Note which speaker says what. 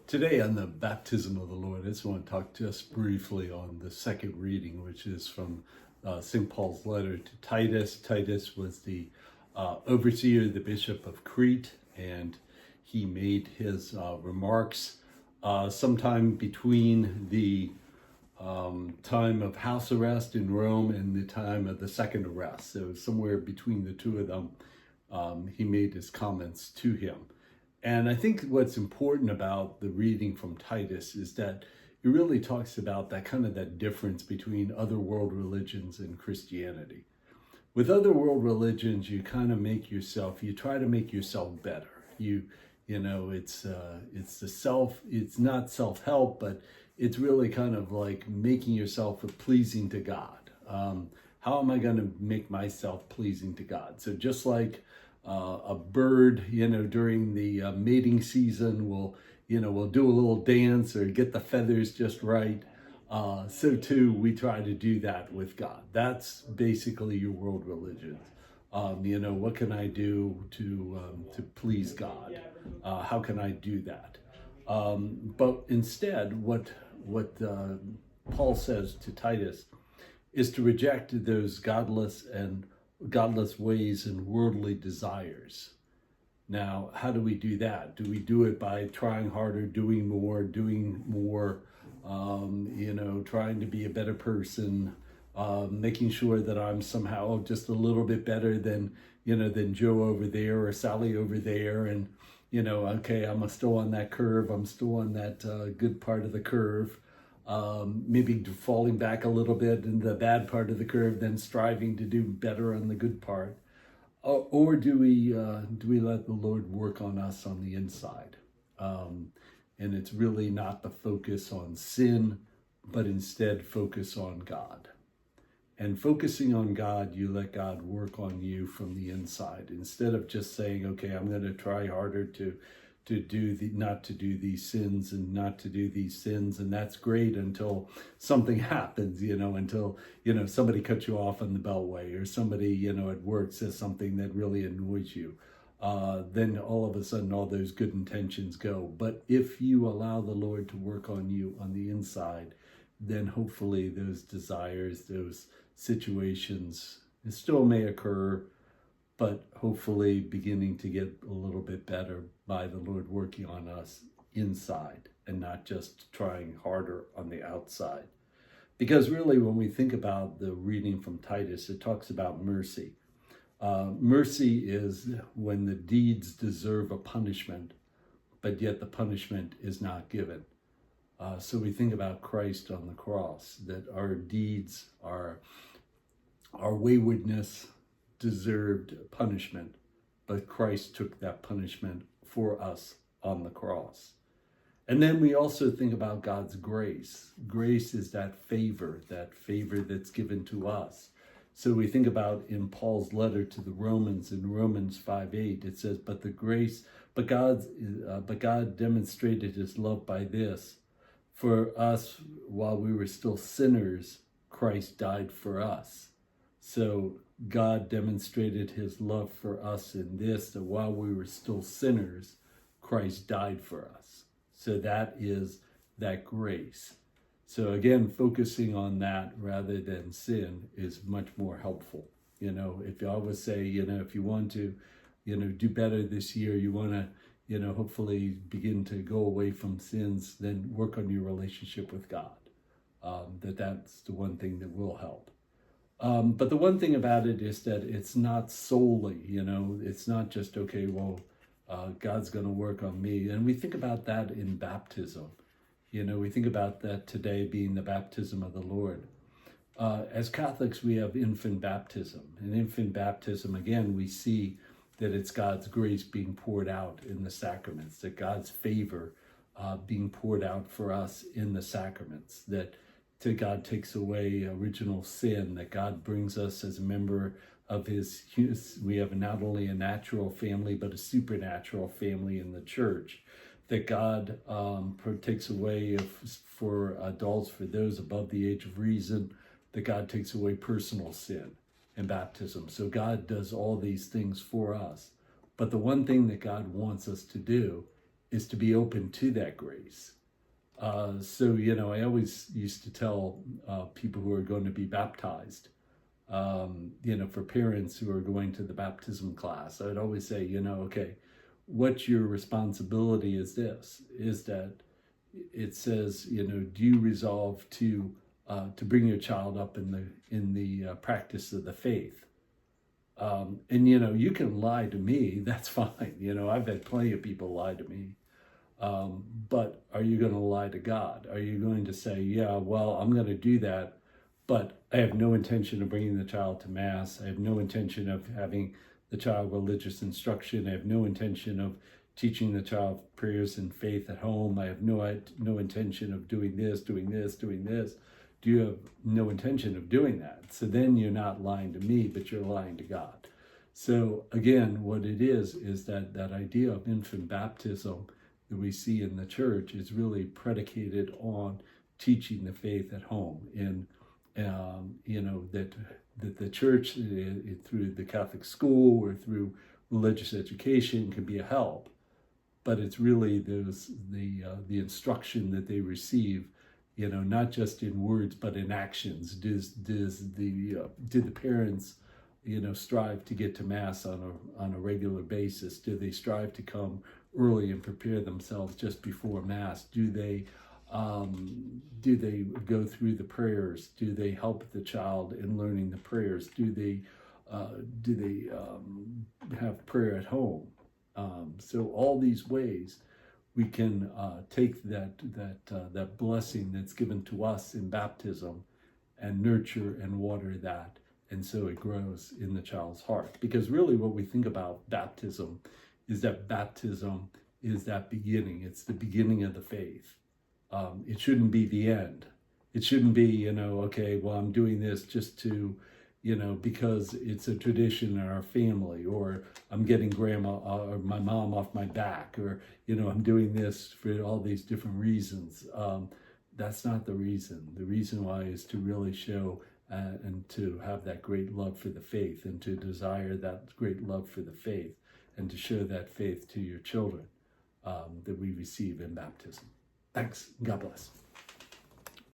Speaker 1: Today on the baptism of the Lord, I just want to talk just briefly on the second reading, which is from St. Paul's letter to Titus. Titus was the overseer, the bishop of Crete, and he made his remarks sometime between the time of house arrest in Rome and the time of the second arrest. So somewhere between the two of them, he made his comments to him. And I think what's important about the reading from Titus is that it really talks about that difference between other world religions and Christianity. With other world religions, you try to make yourself better. It's not self-help, but it's really kind of like making yourself pleasing to God. How am I going to make myself pleasing to God? So just like a bird, during the mating season will do a little dance or get the feathers just right. So too, we try to do that with God. That's basically your world religion. What can I do to please God? How can I do that? But instead, what Paul says to Titus is to reject those godless ways and worldly desires. Now, how do we do that? Do we do it by trying harder, doing more, trying to be a better person, making sure that I'm somehow just a little bit better than Joe over there or Sally over there, and okay, I'm still on that curve, I'm still on that good part of the curve. Maybe falling back a little bit in the bad part of the curve, then striving to do better on the good part, or do we let the Lord work on us on the inside? And it's really not the focus on sin, but instead focus on God. And focusing on God, you let God work on you from the inside instead of just saying, okay, I'm going to try harder not to do these sins, and that's great until something happens, until somebody cuts you off on the beltway, or somebody at work says something that really annoys you. Then all of a sudden all those good intentions go. But if you allow the Lord to work on you on the inside, then hopefully those desires, those situations, it still may occur, but hopefully beginning to get a little bit better by the Lord working on us inside and not just trying harder on the outside. Because really, when we think about the reading from Titus, it talks about mercy. Mercy is when the deeds deserve a punishment, but yet the punishment is not given. So we think about Christ on the cross, that our deeds, our waywardness, deserved punishment, but Christ took that punishment for us on the cross. And then we also think about God's grace. Grace is that favor that's given to us. So we think about in Paul's letter to the Romans, in Romans 5:8, it says, but God demonstrated his love by this: for us, while we were still sinners, Christ died for us. So God demonstrated his love for us in this, that while we were still sinners, Christ died for us. So that is that grace. So again, focusing on that rather than sin is much more helpful. If I would say, if you want to, do better this year, you want to, hopefully begin to go away from sins, then work on your relationship with God. That's the one thing that will help. But the one thing about it is that it's not solely, it's not just, okay, well, God's going to work on me. And we think about that in baptism. We think about that today being the baptism of the Lord. As Catholics, we have infant baptism. And infant baptism, again, we see that it's God's grace being poured out in the sacraments, that God's favor being poured out for us in the sacraments, that God takes away original sin, that God brings us as a member of we have not only a natural family, but a supernatural family in the church, that God takes away for adults, for those above the age of reason, that God takes away personal sin in baptism. So God does all these things for us. But the one thing that God wants us to do is to be open to that grace. So, I always used to tell people who are going to be baptized, for parents who are going to the baptism class, I'd always say, okay, what your responsibility is that it says, do you resolve to bring your child up in the practice of the faith? And you can lie to me, that's fine. I've had plenty of people lie to me. But are you going to lie to God? Are you going to say, yeah, well, I'm going to do that, but I have no intention of bringing the child to Mass. I have no intention of having the child religious instruction. I have no intention of teaching the child prayers and faith at home. I have no intention of doing this. Do you have no intention of doing that? So then you're not lying to me, but you're lying to God. So again, what it is that idea of infant baptism that we see in the church is really predicated on teaching the faith at home. And that the church, through the Catholic school or through religious education, can be a help. But it's really the instruction that they receive, not just in words but in actions. Do the parents, strive to get to Mass on a regular basis? Do they strive to come early and prepare themselves just before Mass? Do they go through the prayers? Do they help the child in learning the prayers? Do they have prayer at home? So all these ways we can take that blessing that's given to us in baptism and nurture and water that, and so it grows in the child's heart. Because really what we think about baptism is that beginning. It's the beginning of the faith. It shouldn't be the end. It shouldn't be, okay, well, I'm doing this just to, because it's a tradition in our family, or I'm getting grandma or my mom off my back, or, I'm doing this for all these different reasons. That's not the reason. The reason why is to really show and to have that great love for the faith, and to desire that great love for the faith, and to show that faith to your children that we receive in baptism. Thanks. God bless.